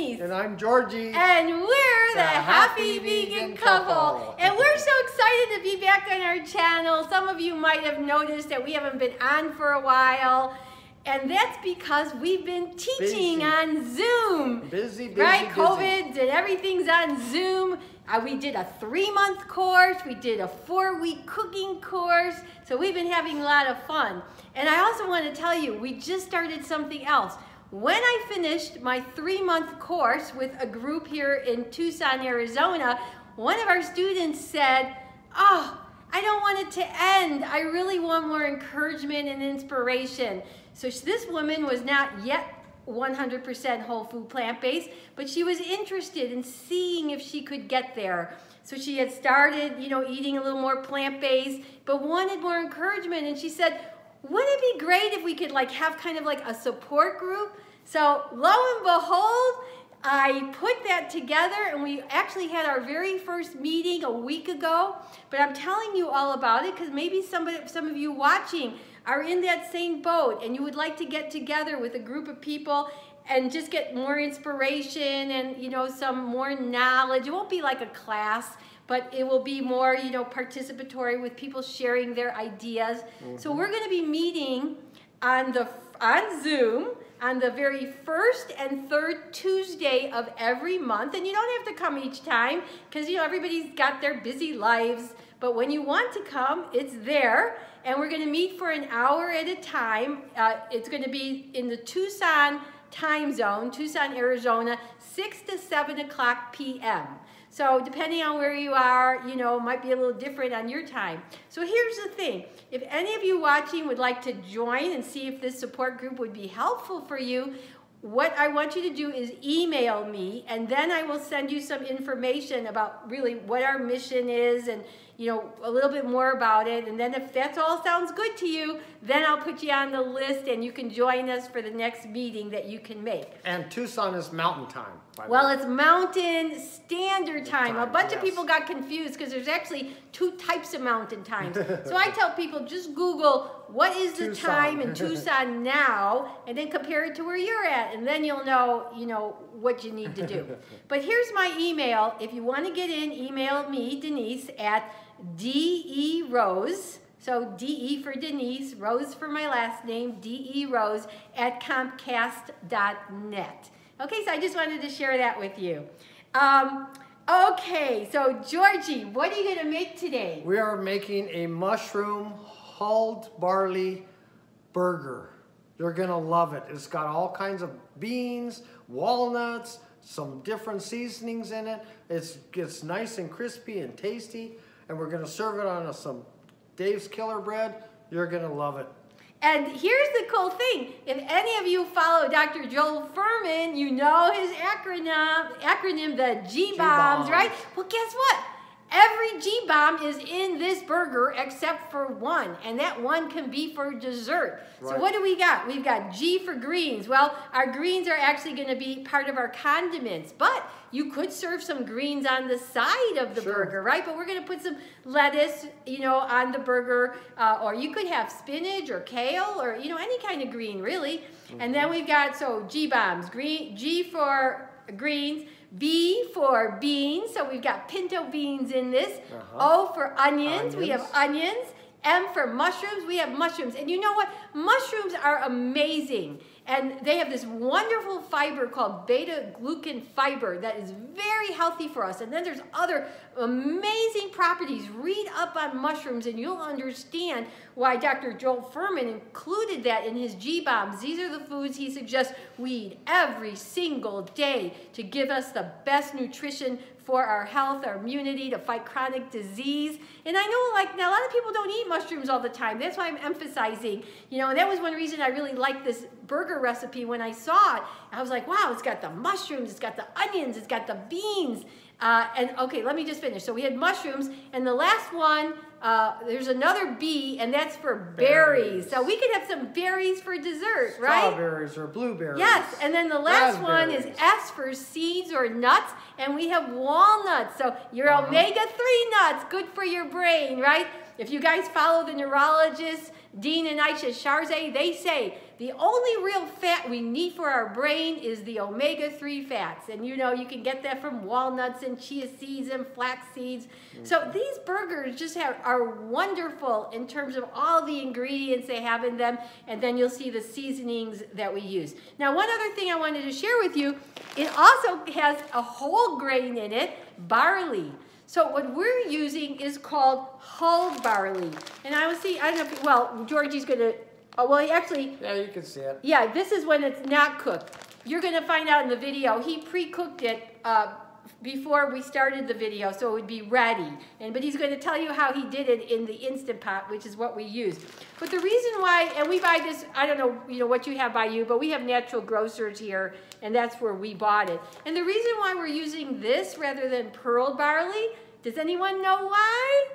Denise. And I'm Georgie. And we're the Happy Vegan Couple. And we're so excited to be back on our channel. Some of you might have noticed that we haven't been on for a while. And that's because we've been teaching on Zoom. Busy. Right? COVID and everything's on Zoom. We did a 3-month course. We did a 4-week cooking course. So we've been having a lot of fun. And I also want to tell you, we just started something else. When I finished my 3-month course with a group here in Tucson, Arizona, one of our students said, "Oh, I don't want it to end. I really want more encouragement and inspiration." So this woman was not yet 100% whole food plant-based, but she was interested in seeing if she could get there. So she had started, eating a little more plant-based, but wanted more encouragement. And she said, wouldn't it be great if we could have kind of like a support group? So lo and behold, I put that together, and we actually had our very first meeting a week ago. But I'm telling you all about it because maybe some of you watching are in that same boat and you would like to get together with a group of people and just get more inspiration and some more knowledge. It won't be like a class, but it will be more participatory with people sharing their ideas. So we're going to be meeting on Zoom on the very first and third Tuesday of every month. And you don't have to come each time because everybody's got their busy lives. But when you want to come, it's there. And we're going to meet for an hour at a time. It's going to be in the Tucson time zone, Tucson, Arizona, 6 to 7 o'clock p.m. So depending on where you are, it might be a little different on your time. So here's the thing. If any of you watching would like to join and see if this support group would be helpful for you, what I want you to do is email me, and then I will send you some information about really what our mission is and a little bit more about it. And then if that all sounds good to you, then I'll put you on the list and you can join us for the next meeting that you can make. And Tucson is mountain time. Well, it's Mountain Standard Time. A bunch of people got confused because there's actually 2 types of mountain times. So I tell people, just Google what is the time in Tucson now, and then compare it to where you're at, and then you'll know, what you need to do. But here's my email. If you want to get in, email me, Denise, at DE-Rose. So DE for Denise, Rose for my last name, DE-Rose at Comcast.net. Okay, so I just wanted to share that with you. Okay, so Georgie, what are you going to make today? We are making a mushroom hulled barley burger. You're going to love it. It's got all kinds of beans, walnuts, some different seasonings in it. It's nice and crispy and tasty, and we're going to serve it on some Dave's Killer Bread. You're going to love it. And here's the cool thing. If any of you follow Dr. Joel Furman, you know his acronym, the G-BOMBs, right? Well, guess what? Every G-BOMB is in this burger except for one, and that one can be for dessert. Right. So what do we got? We've got G for greens. Well, our greens are actually going to be part of our condiments, but you could serve some greens on the side of the burger, right? But we're going to put some lettuce, on the burger, or you could have spinach or kale or, any kind of green, really. And then we've got, G-BOMBs, G for greens, B for beans, so we've got pinto beans in this. O for onions, we have onions. M for mushrooms, we have mushrooms. And you know what? Mushrooms are amazing. And they have this wonderful fiber called beta-glucan fiber that is very healthy for us. And then there's other amazing properties. Read up on mushrooms and you'll understand why Dr. Joel Furman included that in his G-BOMBs. These are the foods he suggests we eat every single day to give us the best nutrition for our health, our immunity, to fight chronic disease. And I know, now a lot of people don't eat mushrooms all the time. That's why I'm emphasizing, and that was one reason I really liked this burger recipe when I saw it. I was like, wow, it's got the mushrooms, it's got the onions, it's got the beans. And okay, let me just finish. So we had mushrooms, and the last one, there's another B, and that's for berries. So we could have some berries for dessert, right? Strawberries or blueberries. Yes, and then the last one is S for seeds or nuts, and we have walnuts. So your omega-3 nuts, good for your brain, right? If you guys follow the neurologists, Dean and Aisha Sharze, they say The only real fat we need for our brain is the omega-3 fats. And you know, you can get that from walnuts and chia seeds and flax seeds. So these burgers just are wonderful in terms of all the ingredients they have in them. And then you'll see the seasonings that we use. Now, one other thing I wanted to share with you, it also has a whole grain in it, barley. So what we're using is called hulled barley. And I don't know if, well, Georgie's gonna, oh, well, actually. Yeah, you can see it. Yeah, this is when it's not cooked. You're gonna find out in the video, he pre-cooked it before we started the video, so it would be ready. But he's gonna tell you how he did it in the Instant Pot, which is what we use. But the reason why, and we buy this, I don't know, what you have by you, but we have Natural Grocers here, and that's where we bought it. And the reason why we're using this rather than pearl barley, does anyone know why?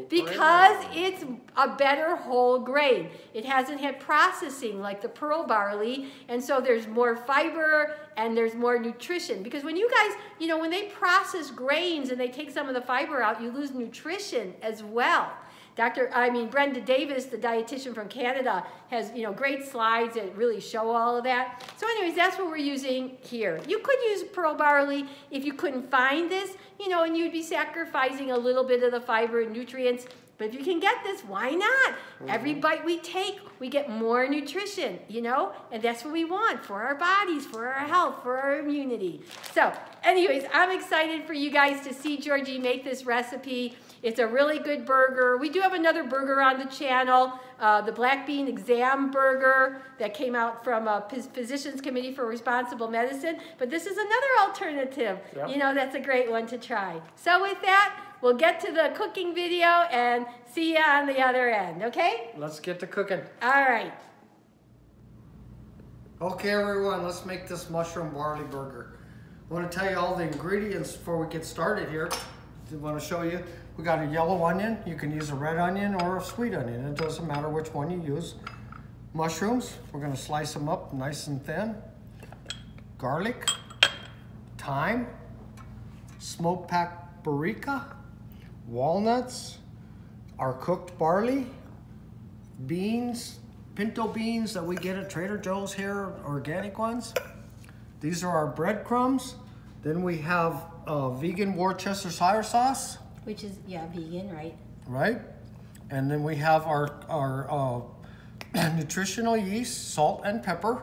Because it's a better whole grain. It hasn't had processing like the pearl barley, and so there's more fiber and there's more nutrition. Because when you guys, when they process grains and they take some of the fiber out, you lose nutrition as well. Brenda Davis, the dietitian from Canada, has, great slides that really show all of that. So anyways, that's what we're using here. You could use pearl barley if you couldn't find this, and you'd be sacrificing a little bit of the fiber and nutrients. But if you can get this, why not? Every bite we take, we get more nutrition, and that's what we want for our bodies, for our health, for our immunity. So anyways, I'm excited for you guys to see Georgie make this recipe. It's a really good burger. We do have another burger on the channel, the Black Bean Exam Burger that came out from Physicians Committee for Responsible Medicine. But this is another alternative. Yep. That's a great one to try. So with that, we'll get to the cooking video and see you on the other end, okay? Let's get to cooking. All right. Okay, everyone, let's make this mushroom barley burger. I want to tell you all the ingredients before we get started here. I want to show you. We got a yellow onion. You can use a red onion or a sweet onion. It doesn't matter which one you use. Mushrooms, we're going to slice them up nice and thin. Garlic, thyme, smoked paprika, walnuts, our cooked barley, beans, pinto beans that we get at Trader Joe's here, organic ones. These are our breadcrumbs. Then we have vegan Worcestershire sauce. Which is, vegan, right? Right. And then we have our nutritional yeast, salt and pepper.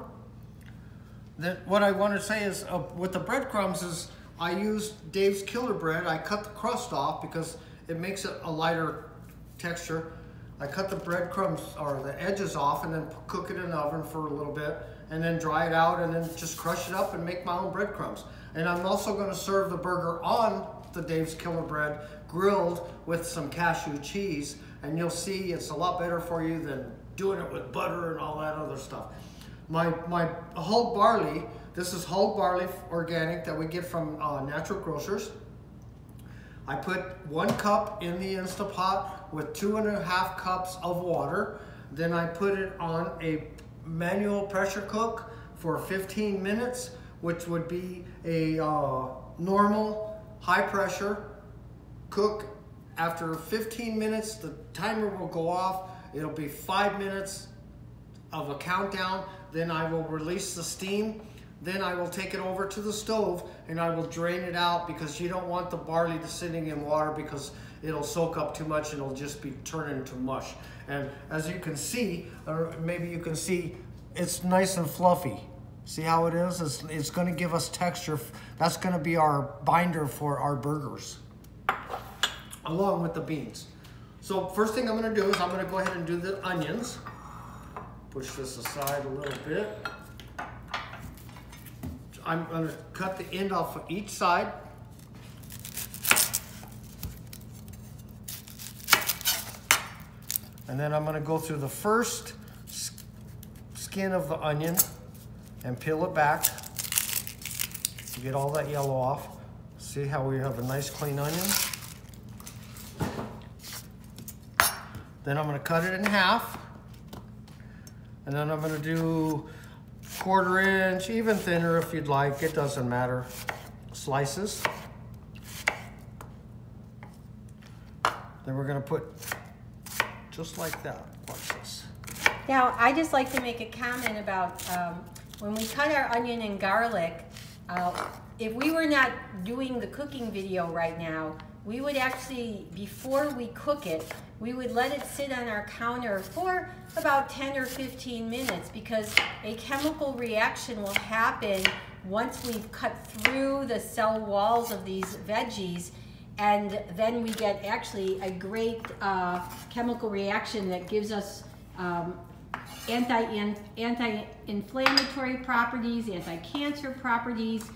What I want to say is with the breadcrumbs is I used Dave's Killer Bread. I cut the crust off because it makes it a lighter texture. I cut the breadcrumbs or the edges off and then cook it in the oven for a little bit and then dry it out and then just crush it up and make my own breadcrumbs. And I'm also going to serve the burger on the Dave's Killer Bread grilled with some cashew cheese, and you'll see it's a lot better for you than doing it with butter and all that other stuff. My hulled barley, this is hulled barley organic that we get from Natural Grocers. I put 1 cup in the Instant Pot with 2.5 cups of water. Then I put it on a manual pressure cook for 15 minutes, which would be a normal high pressure cook. After 15 minutes, the timer will go off. It'll be 5 minutes of a countdown. Then I will release the steam. Then I will take it over to the stove and I will drain it out because you don't want the barley to sitting in water because it'll soak up too much and it'll just be turned into mush. And as you can see, or maybe you can see, it's nice and fluffy. See how it is? It's going to give us texture. That's going to be our binder for our burgers, along with the beans. So first thing I'm going to do is I'm going to go ahead and do the onions. Push this aside a little bit. I'm going to cut the end off of each side. And then I'm going to go through the first skin of the onion and peel it back to get all that yellow off. See how we have a nice clean onion? Then I'm going to cut it in half. And then I'm going to do 1/4 inch, even thinner if you'd like, it doesn't matter, slices. Then we're going to put just like that. Watch this. Now, I just like to make a comment about when we cut our onion and garlic, if we were not doing the cooking video right now, we would actually, before we cook it, we would let it sit on our counter for about 10 or 15 minutes because a chemical reaction will happen once we've cut through the cell walls of these veggies, and then we get actually a great chemical reaction that gives us anti-inflammatory properties, anti-cancer properties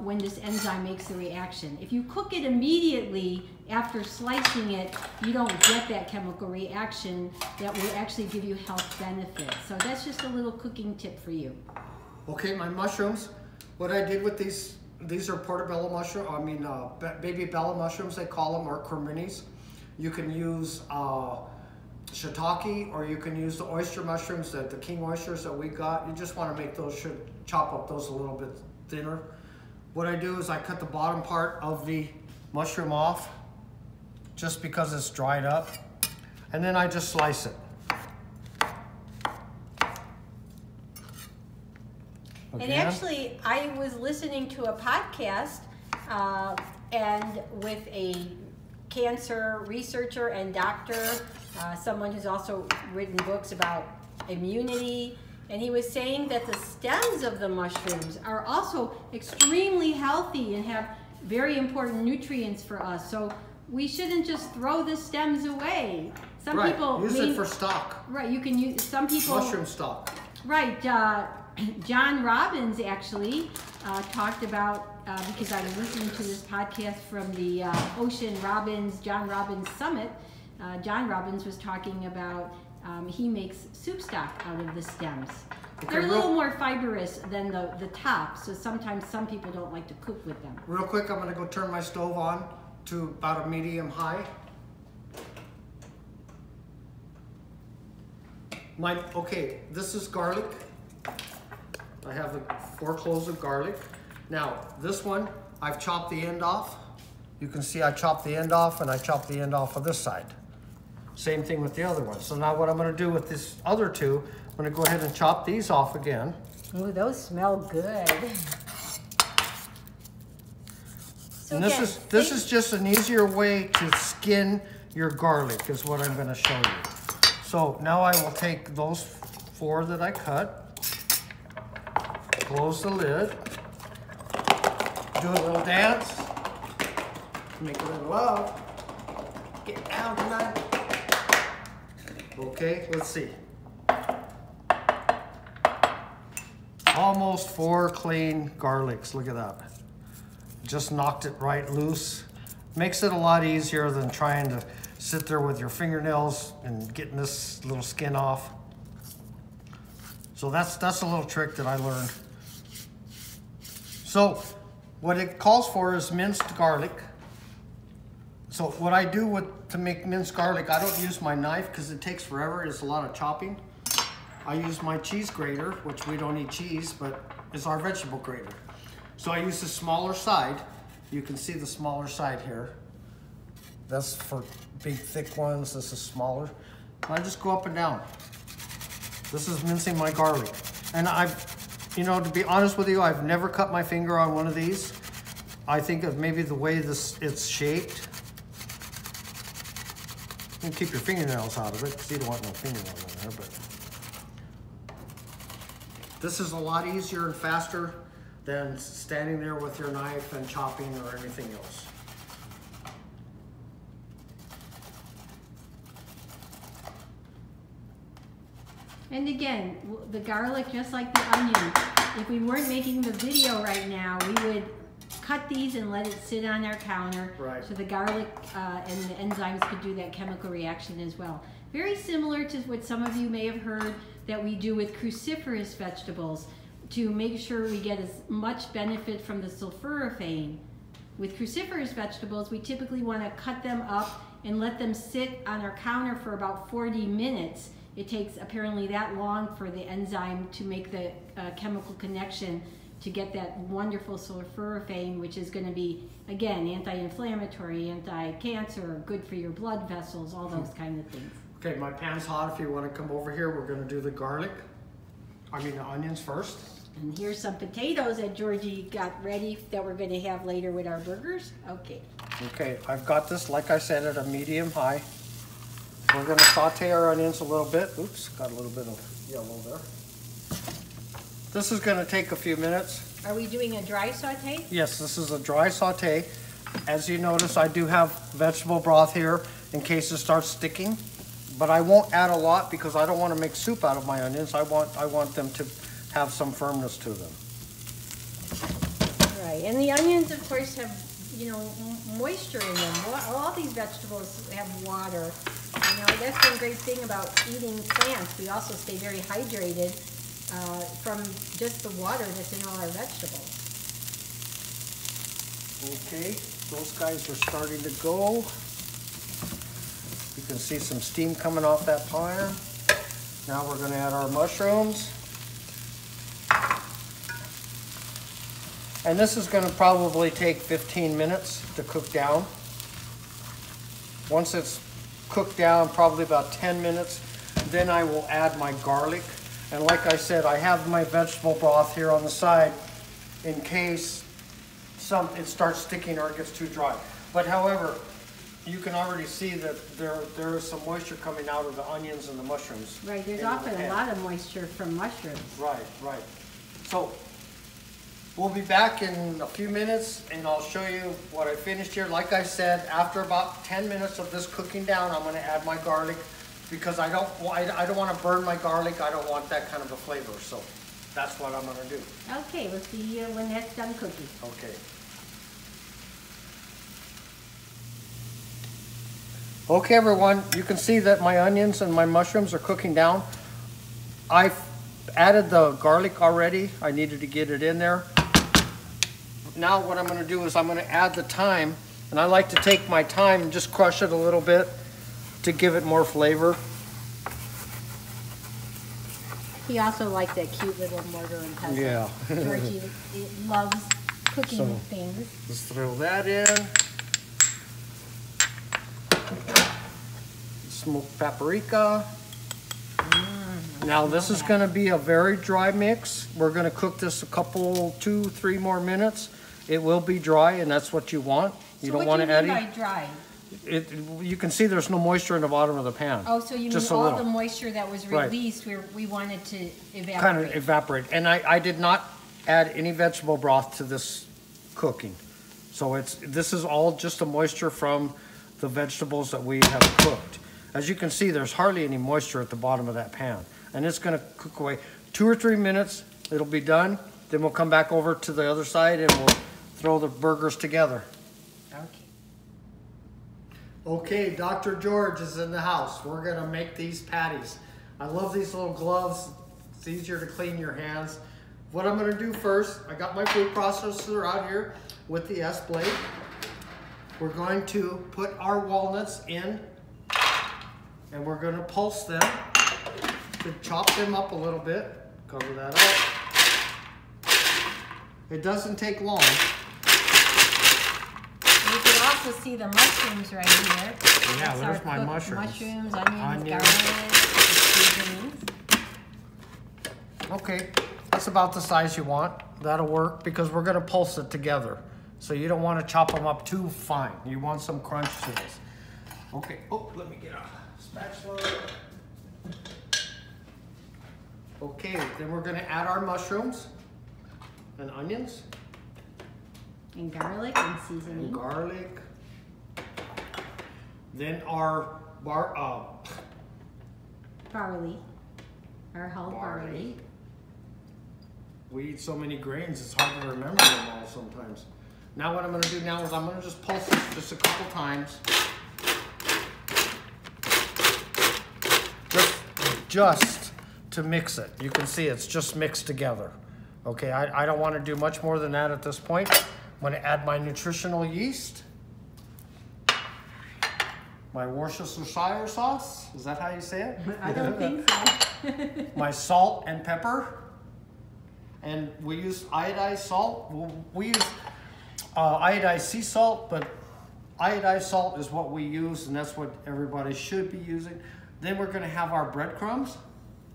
when this enzyme makes the reaction. If you cook it immediately after slicing it, you don't get that chemical reaction that will actually give you health benefits. So that's just a little cooking tip for you. Okay, my mushrooms, what I did with these are portobello mushroom, baby bella mushrooms they call them, or creminis. You can use shiitake, or you can use the oyster mushrooms, the king oysters that we got. You just want to make those, chop up those a little bit thinner. What I do is I cut the bottom part of the mushroom off just because it's dried up, and then I just slice it. And actually, I was listening to a podcast and with a cancer researcher and doctor, someone who's also written books about immunity, and he was saying that the stems of the mushrooms are also extremely healthy and have very important nutrients for us. So we shouldn't just throw the stems away. Some people use it for stock. Right, you can use, some people... Mushroom stock. Right, John Robbins actually talked about, because I was listening to this podcast from the John Robbins Summit. John Robbins was talking about he makes soup stock out of the stems. Okay, they're a little more fibrous than the top, so sometimes some people don't like to cook with them. Real quick, I'm going to go turn my stove on to about a medium high. Okay, this is garlic. I have the 4 cloves of garlic. Now, this one, I've chopped the end off. You can see I chopped the end off, and I chopped the end off of this side. Same thing with the other one. So now what I'm going to do with this other two, I'm going to go ahead and chop these off again. Ooh, those smell good. So and this is just an easier way to skin your garlic, is what I'm going to show you. So now I will take those 4 that I cut, close the lid, do a little dance, make a little love, get down tonight. Okay, let's see. Almost 4 clean garlics, look at that. Just knocked it right loose. Makes it a lot easier than trying to sit there with your fingernails and getting this little skin off. So that's a little trick that I learned. So what it calls for is minced garlic. So what I do to make minced garlic, I don't use my knife because it takes forever. It's a lot of chopping. I use my cheese grater, which we don't eat cheese, but it's our vegetable grater. So I use the smaller side. You can see the smaller side here. That's for big, thick ones. This is smaller. I just go up and down. This is mincing my garlic. And to be honest with you, I've never cut my finger on one of these. I think of maybe the way it's shaped. You can keep your fingernails out of it because you don't want no fingernails in there. But this is a lot easier and faster than standing there with your knife and chopping or anything else. And again, the garlic, just like the onion, if we weren't making the video right now, we would cut these and let it sit on our counter. Right. So the garlic and the enzymes could do that chemical reaction as well. Very similar to what some of you may have heard that we do with cruciferous vegetables to make sure we get as much benefit from the sulforaphane. With cruciferous vegetables, we typically want to cut them up and let them sit on our counter for about 40 minutes. It takes apparently that long for the enzyme to make the chemical connection to get that wonderful sulforaphane, which is going to be, again, anti-inflammatory, anti-cancer, good for your blood vessels, all those kind of things. Okay, my pan's hot. If you want to come over here, we're going to do the the onions first. And here's some potatoes that Georgie got ready that we're going to have later with our burgers. Okay. Okay, I've got this, like I said, at a medium high. We're going to saute our onions a little bit. Oops, got a little bit of yellow there. This is going to take a few minutes. Are we doing a dry saute? Yes, this is a dry saute. As you notice, I do have vegetable broth here in case it starts sticking, but I won't add a lot because I don't want to make soup out of my onions. I want them to have some firmness to them. Right, and the onions, of course, have, you know, moisture in them. All these vegetables have water. You know, that's one great thing about eating plants. We also stay very hydrated from just the water that's in all our vegetables. Okay, those guys are starting to go. You can see some steam coming off that pan. Now we're going to add our mushrooms. And this is going to probably take 15 minutes to cook down. Once it's cooked down, probably about 10 minutes, then I will add my garlic. And like I said, I have my vegetable broth here on the side in case it starts sticking or it gets too dry. But however, you can already see that there is some moisture coming out of the onions and the mushrooms. Right, there's often a lot of moisture from mushrooms. Right, right. So we'll be back in a few minutes and I'll show you what I finished here. Like I said, after about 10 minutes of this cooking down, I'm going to add my garlic because I don't want to burn my garlic. I don't want that kind of a flavor. So that's what I'm going to do. Okay, we'll see you when that's done cooking. Okay. Okay, everyone, you can see that my onions and my mushrooms are cooking down. I've added the garlic already. I needed to get it in there. Now what I'm going to do is I'm going to add the thyme, and I like to take my thyme and just crush it a little bit to give it more flavor. He also likes that cute little mortar and pestle. Yeah. Georgie loves cooking things. Let's throw that in. Smoked paprika. Now this is going to be a very dry mix. We're going to cook this a couple, 2-3 more minutes. It will be dry, and that's what you want. You don't want to add it. So what do you mean by dry? You can see there's no moisture in the bottom of the pan. Oh, so you mean all the moisture that was released, we wanted to evaporate. Kind of evaporate. And I did not add any vegetable broth to this cooking. So this is all just the moisture from the vegetables that we have cooked. As you can see, there's hardly any moisture at the bottom of that pan. And it's going to cook away 2 or 3 minutes. It'll be done. Then we'll come back over to the other side and we'll throw the burgers together. Okay, Dr. George is in the house. We're going to make these patties. I love these little gloves. It's easier to clean your hands. What I'm going to do first, I got my food processor out here with the S blade. We're going to put our walnuts in and we're going to pulse them to chop them up a little bit. Cover that up. It doesn't take long. You can also see the mushrooms right here. Yeah, there's my mushrooms. Mushrooms, onions, garlic, seasonings. Okay, that's about the size you want. That'll work because we're going to pulse it together. So you don't want to chop them up too fine. You want some crunch to this. Okay, oh, let me get a spatula. Okay, then we're going to add our mushrooms and onions. And garlic and seasoning. And garlic. Then our barley. Our whole barley. We eat so many grains, it's hard to remember them all sometimes. Now what I'm going to do now is I'm going to just pulse this just a couple times. Just to mix it. You can see it's just mixed together. Okay, I don't want to do much more than that at this point. I'm going to add my nutritional yeast. My Worcestershire sauce. Is that how you say it? I don't think so. My salt and pepper. And we use iodized salt. We use iodized sea salt, but iodized salt is what we use, and that's what everybody should be using. Then we're gonna have our breadcrumbs.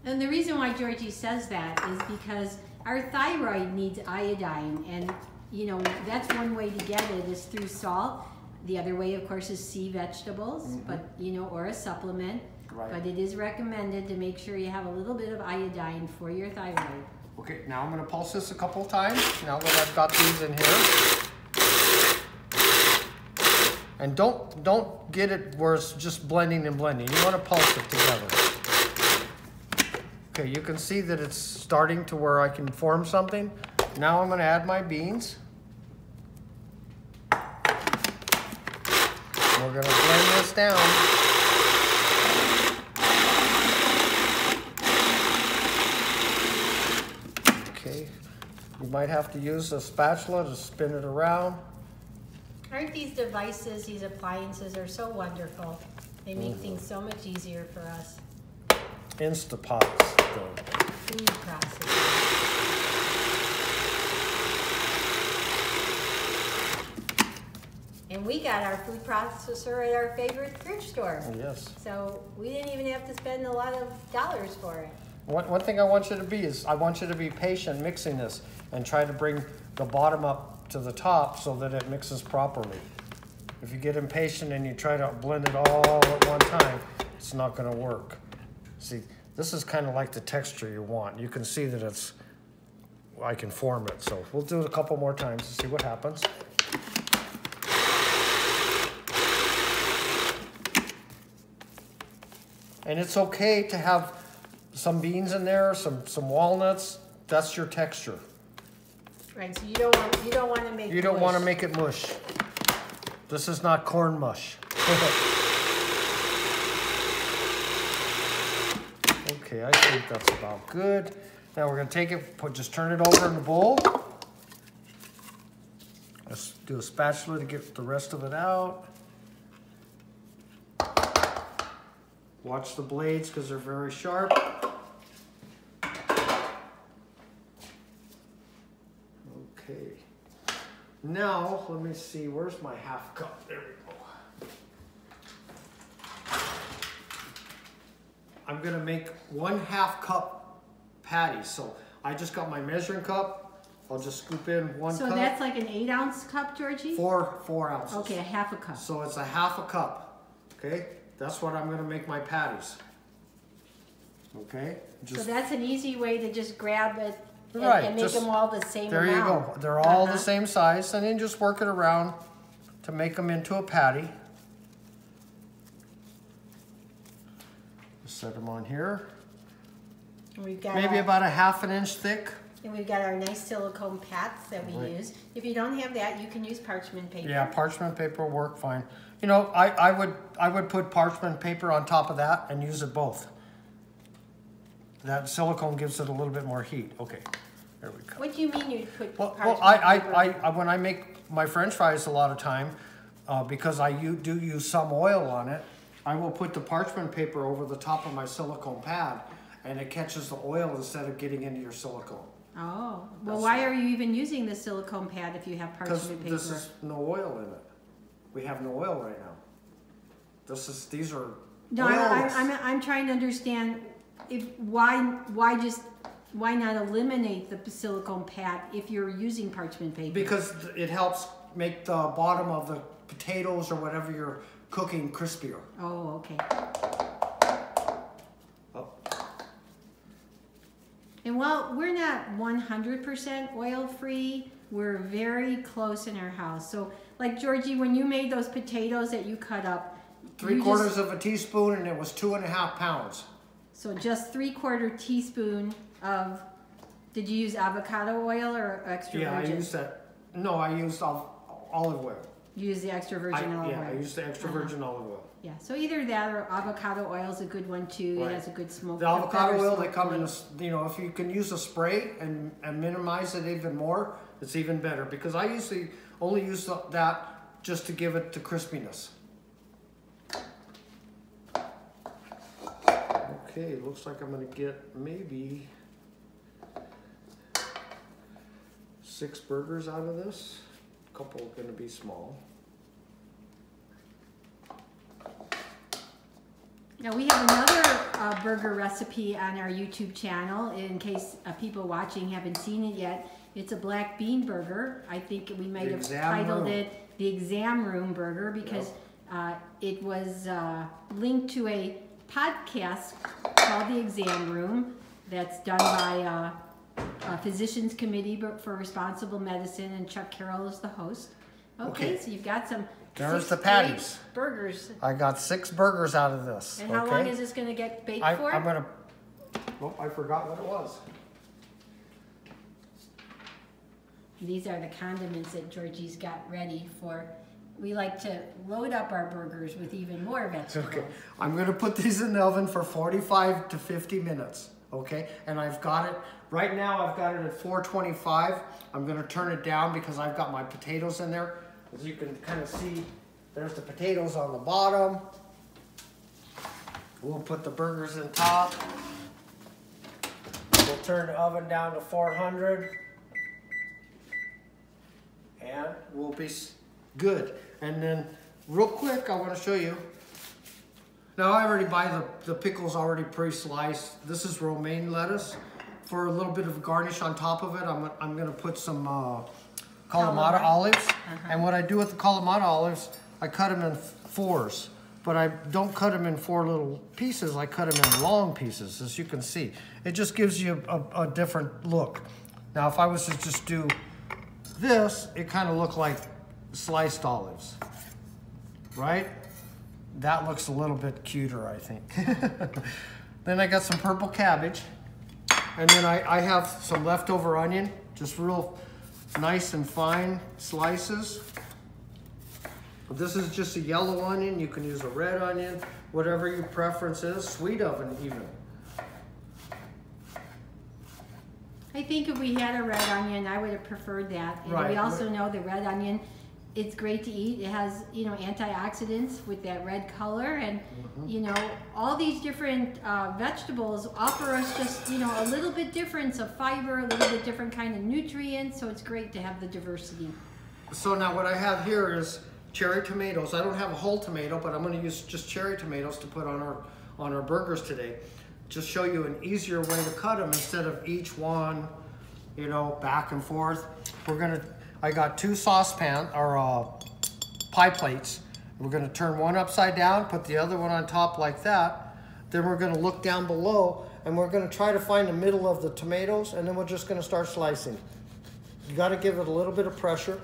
And the reason why Georgie says that is because our thyroid needs iodine, and you know, that's one way to get it is through salt. The other way, of course, is sea vegetables, but you know, or a supplement. Right. But it is recommended to make sure you have a little bit of iodine for your thyroid. Okay, now I'm gonna pulse this a couple of times, now that I've got these in here. And don't get it where it's just blending and blending. You wanna pulse it together. Okay, you can see that it's starting to where I can form something. Now I'm gonna add my beans. We're gonna blend this down. Okay, you might have to use a spatula to spin it around. Aren't these devices, these appliances are so wonderful. They make things so much easier for us. Instapots, though. Food processing. And we got our food processor at our favorite thrift store. Yes. So we didn't even have to spend a lot of dollars for it. One thing I want you to be is, I want you to be patient mixing this and try to bring the bottom up to the top so that it mixes properly. If you get impatient and you try to blend it all at one time, it's not gonna work. See, this is kind of like the texture you want. You can see that it's, I can form it. So we'll do it a couple more times to see what happens. And it's okay to have some beans in there, some walnuts. That's your texture. Right, so you don't want to make You don't want to make it mush. This is not corn mush. Okay, I think that's about good. Now we're going to take it, just turn it over in the bowl. Let's do a spatula to get the rest of it out. Watch the blades because they're very sharp. Okay. Now, let me see, where's my half cup? There we go. I'm gonna make 1/2 cup patty. So I just got my measuring cup. I'll just scoop in 1 cup. So that's like an 8-ounce cup, Georgie? 4 ounces. Okay, a 1/2 cup. So it's a 1/2 cup, okay? That's what I'm gonna make my patties. Okay? So that's an easy way to just grab it and, Right, and make just- them all the same There amount. you go. They're all the same size, and then just work it around to make them into a patty. Just set them on here. And we've got Maybe about a 1/2 inch thick. And we've got our nice silicone pads that we Right. use. If you don't have that, you can use parchment paper. Yeah, parchment paper will work fine. You know, I would put parchment paper on top of that and use it both. That silicone gives it a little bit more heat. Okay, there we go. What do you mean you put Well, parchment paper? I when I make my French fries a lot of time, because I do use some oil on it, I will put the parchment paper over the top of my silicone pad, and it catches the oil instead of getting into your silicone. Oh, well, why are you even using the silicone pad if you have Because parchment paper? this is no oil in it. We have no oil right now. These are No, oils. I'm trying to understand why not eliminate the silicone pad if you're using parchment paper? Because it helps make the bottom of the potatoes or whatever you're cooking crispier. Oh, okay. Oh. And while we're not 100% oil-free, we're very close in our house. So, like Georgie, when you made those potatoes that you cut up, 3/4 of a teaspoon, and it was 2.5 pounds. So just 3/4 teaspoon of, did you use avocado oil or extra Yeah, virgin? I used that. No, I used olive oil. You use the extra virgin olive oil. I used the extra virgin olive oil. Yeah, so either that or avocado oil is a good one too. Right. It has a good smoke. The avocado better oil, they smoke come in, point. you know, if you can use a spray and minimize it even more, it's even better. Because I usually only use that just to give it the crispiness. Okay, looks like I'm gonna get maybe 6 burgers out of this. A couple are gonna be small. Now we have another burger recipe on our YouTube channel in case people watching haven't seen it yet. It's a black bean burger. I think we might have titled it the Exam Room Burger because it was linked to a podcast called The Exam Room that's done by a Physicians Committee for Responsible Medicine, and Chuck Carroll is the host. Okay. So you've got some There's the patties. Burgers. I got 6 burgers out of this. And how long is this going to get baked for? I'm going to... Oh, I forgot what it was. These are the condiments that Georgie's got ready for. We like to load up our burgers with even more vegetables. Okay. I'm going to put these in the oven for 45 to 50 minutes. Okay, and I've got it, right now I've got it at 425. I'm going to turn it down because I've got my potatoes in there. As you can kind of see, there's the potatoes on the bottom. We'll put the burgers in top. We'll turn the oven down to 400. And we'll be good. And then real quick, I want to show you. Now I already buy the pickles already pre-sliced. This is romaine lettuce. For a little bit of garnish on top of it, I'm going to put some Kalamata olives. And what I do with the Kalamata olives, I cut them in 4s. But I don't cut them in 4 little pieces. I cut them in long pieces, as you can see. It just gives you a different look. Now if I was to just do this, it kind of looked like sliced olives, right? That looks a little bit cuter, I think. Then I got some purple cabbage. And then I have some leftover onion, just real nice and fine slices. This is just a yellow onion. You can use a red onion, whatever your preference is. Sweet oven even. I think if we had a red onion, I would have preferred that. And right. We also know the red onion, it's great to eat. It has, you know, antioxidants with that red color, and you know, all these different vegetables offer us just, you know, a little bit difference of fiber, a little bit different kind of nutrients. So it's great to have the diversity. So now what I have here is cherry tomatoes. I don't have a whole tomato, but I'm going to use just cherry tomatoes to put on our burgers today. Just show you an easier way to cut them instead of each one, you know, back and forth. I got 2 saucepan or pie plates. We're gonna turn one upside down, put the other one on top like that. Then we're gonna look down below and we're gonna try to find the middle of the tomatoes, and then we're just gonna start slicing. You gotta give it a little bit of pressure,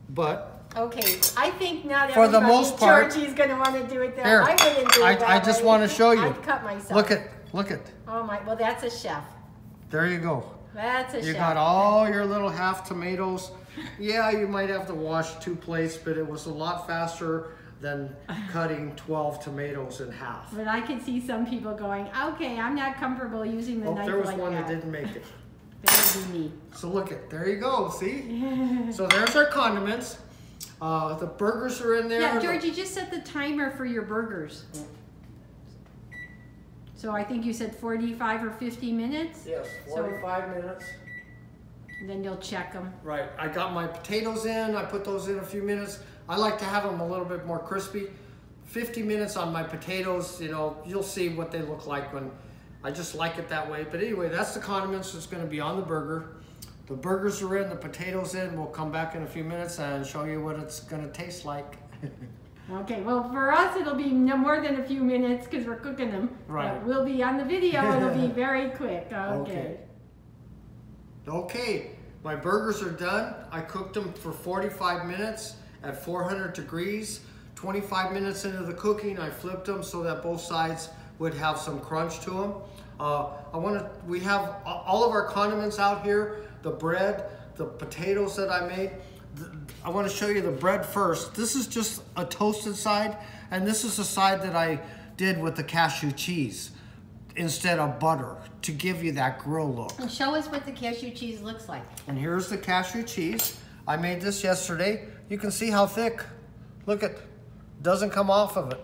but okay, I think now that for the most part, Georgie's gonna want to do it that here, I wouldn't do it that I just way. want to show you. I've cut myself. Look at. Oh my, well that's a chef. There you go. That's a chef. You got all your little half tomatoes. Yeah, you might have to wash 2 plates, but it was a lot faster than cutting 12 tomatoes in half. But I could see some people going, okay, I'm not comfortable using the knife like that. There was one that didn't make it. That would be me. So look at, there you go, see? So there's our condiments. The burgers are in there. Yeah, Georgie, just set the timer for your burgers. So I think you said 45 or 50 minutes? Yes, 45 minutes. And then you'll check them. Right, I got my potatoes in, I put those in a few minutes. I like to have them a little bit more crispy. 50 minutes on my potatoes, you know, you'll see what they look like when, I just like it that way. But anyway, that's the condiments that's gonna be on the burger. The burgers are in, the potatoes in. We'll come back in a few minutes and show you what it's gonna taste like. Okay, well for us it'll be no more than a few minutes because we're cooking them. Right. But we'll be on the video, it'll be very quick. Okay, my burgers are done. I cooked them for 45 minutes at 400 degrees. 25 minutes into the cooking, I flipped them so that both sides would have some crunch to them. We have all of our condiments out here, the bread, the potatoes that I made. I want to show you the bread first. This is just a toasted side, and this is the side that I did with the cashew cheese instead of butter to give you that grill look. And show us what the cashew cheese looks like. And here's the cashew cheese. I made this yesterday. You can see how thick. Look, it doesn't come off of it.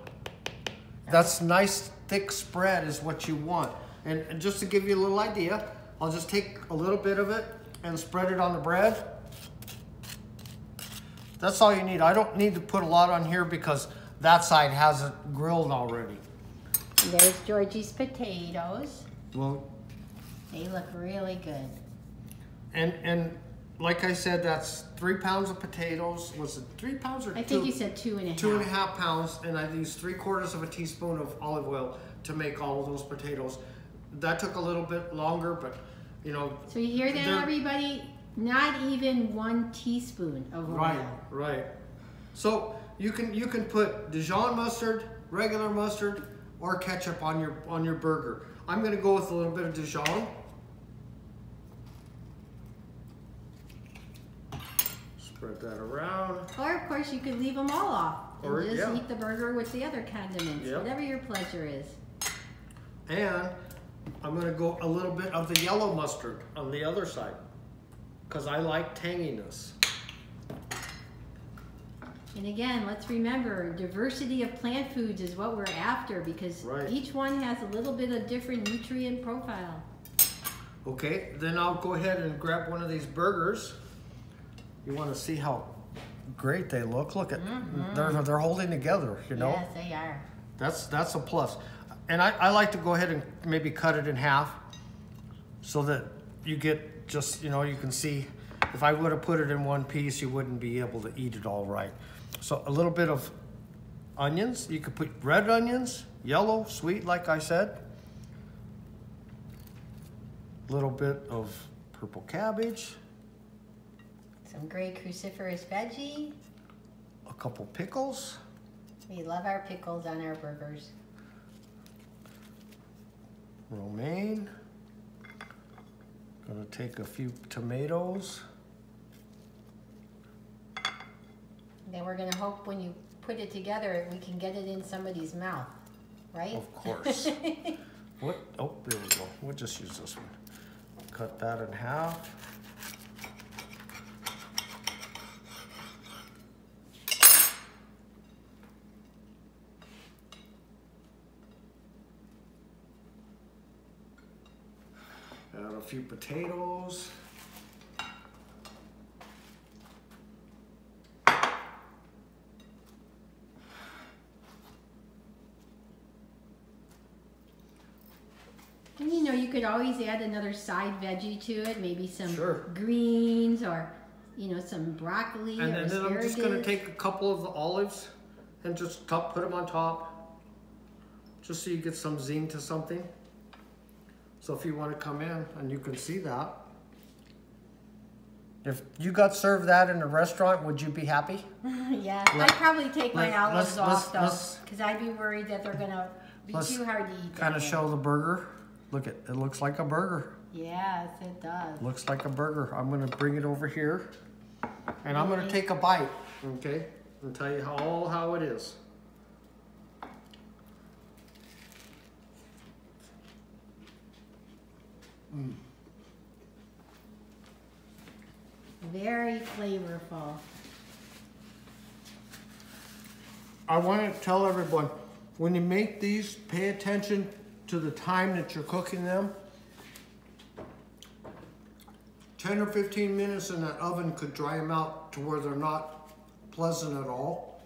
That's nice thick spread is what you want. And just to give you a little idea, I'll just take a little bit of it and spread it on the bread. That's all you need. I don't need to put a lot on here because that side has it grilled already. And there's Georgie's potatoes. Well, they look really good. And like I said, that's 3 pounds of potatoes. Was it 3 pounds or I think you said 2.5. 2.5 pounds, and I used 3/4 of a teaspoon of olive oil to make all of those potatoes. That took a little bit longer, but you know. So you hear that, everybody? Not even 1 teaspoon of oil. Right, right. So you can put Dijon mustard, regular mustard, or ketchup on your burger. I'm going to go with a little bit of Dijon. Spread that around. Or of course you could leave them all off and just eat the burger with the other condiments, whatever your pleasure is. And I'm going to go a little bit of the yellow mustard on the other side because I like tanginess. And again, let's remember, diversity of plant foods is what we're after because each one has a little bit of different nutrient profile. Okay, then I'll go ahead and grab one of these burgers. You want to see how great they look? Look at they're holding together, you know? Yes, they are. That's a plus. And I like to go ahead and maybe cut it in half so that you get just, you know, you can see. If I would have put it in one piece, you wouldn't be able to eat it all right. So a little bit of onions. You could put red onions, yellow, sweet, like I said. A little bit of purple cabbage. Some great cruciferous veggie. A couple pickles. We love our pickles on our burgers. Romaine. Gonna take a few tomatoes. Then we're gonna hope when you put it together, we can get it in somebody's mouth, right? Of course. What? Oh, there we go. We'll just use this one. Cut that in half. Add a few potatoes. And you know, you could always add another side veggie to it, maybe some greens or, you know, some broccoli or asparagus. And then I'm just going to take a couple of the olives and just put them on top, just so you get some zing to something. So if you want to come in and you can see that. If you got served that in a restaurant, would you be happy? Yeah, I'd probably take my olives off though, because I'd be worried that they're going to be too hard to eat. Kind of show the burger. Look, it looks like a burger. Yes, it does. Looks like a burger. I'm going to bring it over here and I'm going to take a bite, okay, and tell you how it is. Very flavorful. I want to tell everyone, when you make these, pay attention to the time that you're cooking them. 10 or 15 minutes in that oven could dry them out to where they're not pleasant at all.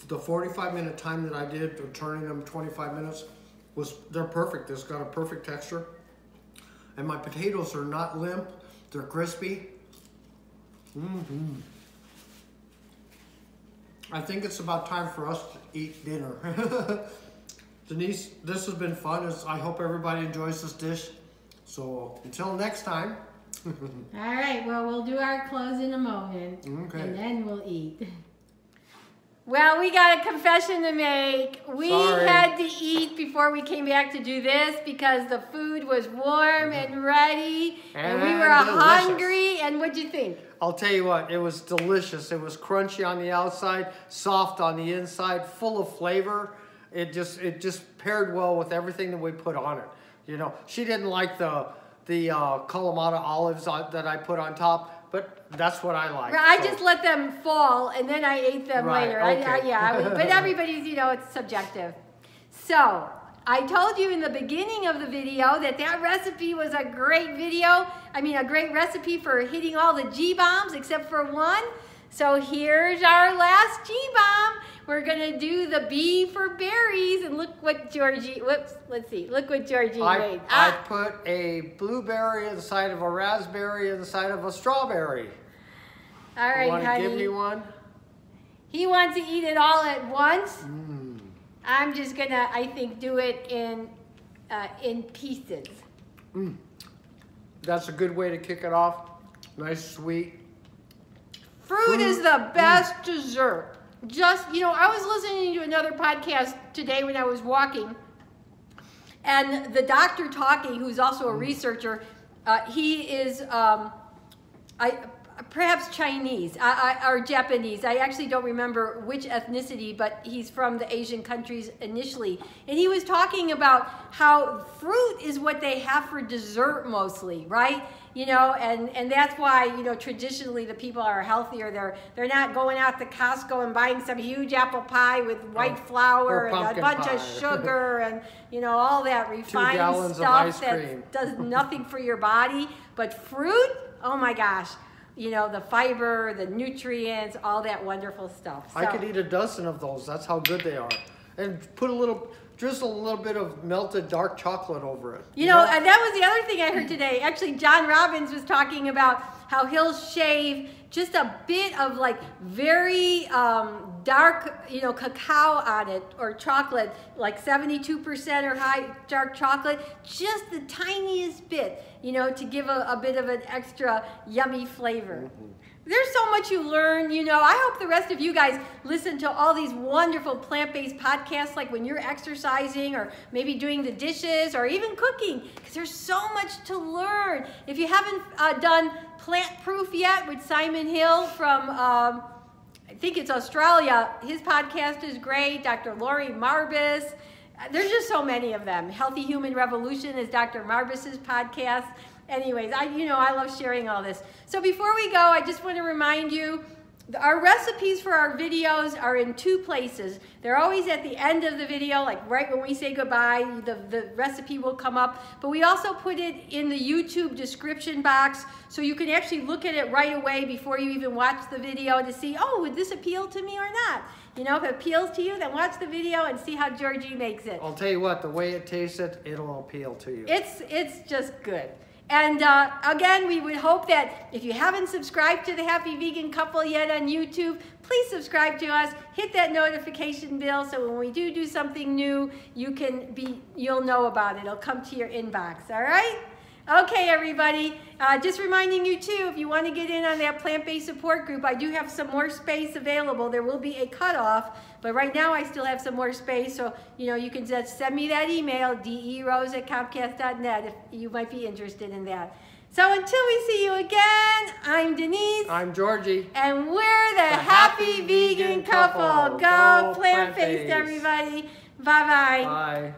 The 45-minute time that I did of turning them 25 minutes they're perfect. It's got a perfect texture. And my potatoes are not limp, they're crispy. I think it's about time for us to eat dinner. Denise, this has been fun. I hope everybody enjoys this dish. So until next time. All right, well, we'll do our close in a moment. Okay. And then we'll eat. Well, we got a confession to make. We had to eat before we came back to do this because the food was warm and ready and we were hungry. And what'd you think? I'll tell you what, it was delicious. It was crunchy on the outside, soft on the inside, full of flavor. It just paired well with everything that we put on it. You know, she didn't like the Kalamata olives that I put on top. But that's what I like. I just let them fall and then I ate them later. Okay. But everybody's, you know, it's subjective. So I told you in the beginning of the video that recipe was a great video. I mean, a great recipe for hitting all the G-bombs except for one. So here's our last G-bomb. We're gonna do the B for berries, and look what Georgie, whoops, let's see, look what Georgie made. I put a blueberry inside of a raspberry inside of a strawberry. All right, honey. honey. Give me one? He wants to eat it all at once. Mm. I'm just gonna, I think, do it in pieces. Mm. That's a good way to kick it off. Nice, sweet. Fruit is the best dessert. Just, you know, I was listening to another podcast today when I was walking, and the doctor talking, who's also a researcher, he is perhaps Chinese or Japanese. I actually don't remember which ethnicity, but he's from the Asian countries initially. And he was talking about how fruit is what they have for dessert mostly, right? You know, and that's why, you know, traditionally the people are healthier. They're not going out to Costco and buying some huge apple pie with white flour and a bunch of sugar and, you know, all that refined stuff that does nothing for your body. But fruit, oh my gosh. You know, the fiber, the nutrients, all that wonderful stuff. So, I could eat a dozen of those. That's how good they are. And put drizzle a little bit of melted dark chocolate over it. You know, and that was the other thing I heard today. Actually, John Robbins was talking about how he'll shave just a bit of like very dark, you know, cacao on it, or chocolate, like 72% or high dark chocolate, just the tiniest bit, you know, to give a bit of an extra yummy flavor. Mm-hmm. There's so much you learn, you know. I hope the rest of you guys listen to all these wonderful plant-based podcasts, like when you're exercising or maybe doing the dishes or even cooking, because there's so much to learn. If you haven't done Plant Proof yet with Simon Hill from, I think it's Australia, his podcast is great. Dr. Lori Marbus. There's just so many of them. Healthy Human Revolution is Dr. Marbus's podcast. Anyways, I love sharing all this. So before we go, I just want to remind you, our recipes for our videos are in two places. They're always at the end of the video, like right when we say goodbye, the recipe will come up. But we also put it in the YouTube description box, so you can actually look at it right away before you even watch the video to see, oh, would this appeal to me or not? You know, if it appeals to you, then watch the video and see how Georgie makes it. I'll tell you what, the way it tastes, it'll appeal to you. It's just good. And again, we would hope that if you haven't subscribed to the Happy Vegan Couple yet on YouTube, please subscribe to us. Hit that notification bell so when we do something new, you'll know about it. It'll come to your inbox. All right? Okay, everybody. Just reminding you too, if you want to get in on that plant-based support group, I do have some more space available. There will be a cutoff, but right now I still have some more space. So, you know, you can just send me that email, derose@comcast.net, if you might be interested in that. So until we see you again, I'm Denise. I'm Georgie. And we're the Happy Vegan Couple. Go plant-based, everybody. Bye-bye. Bye.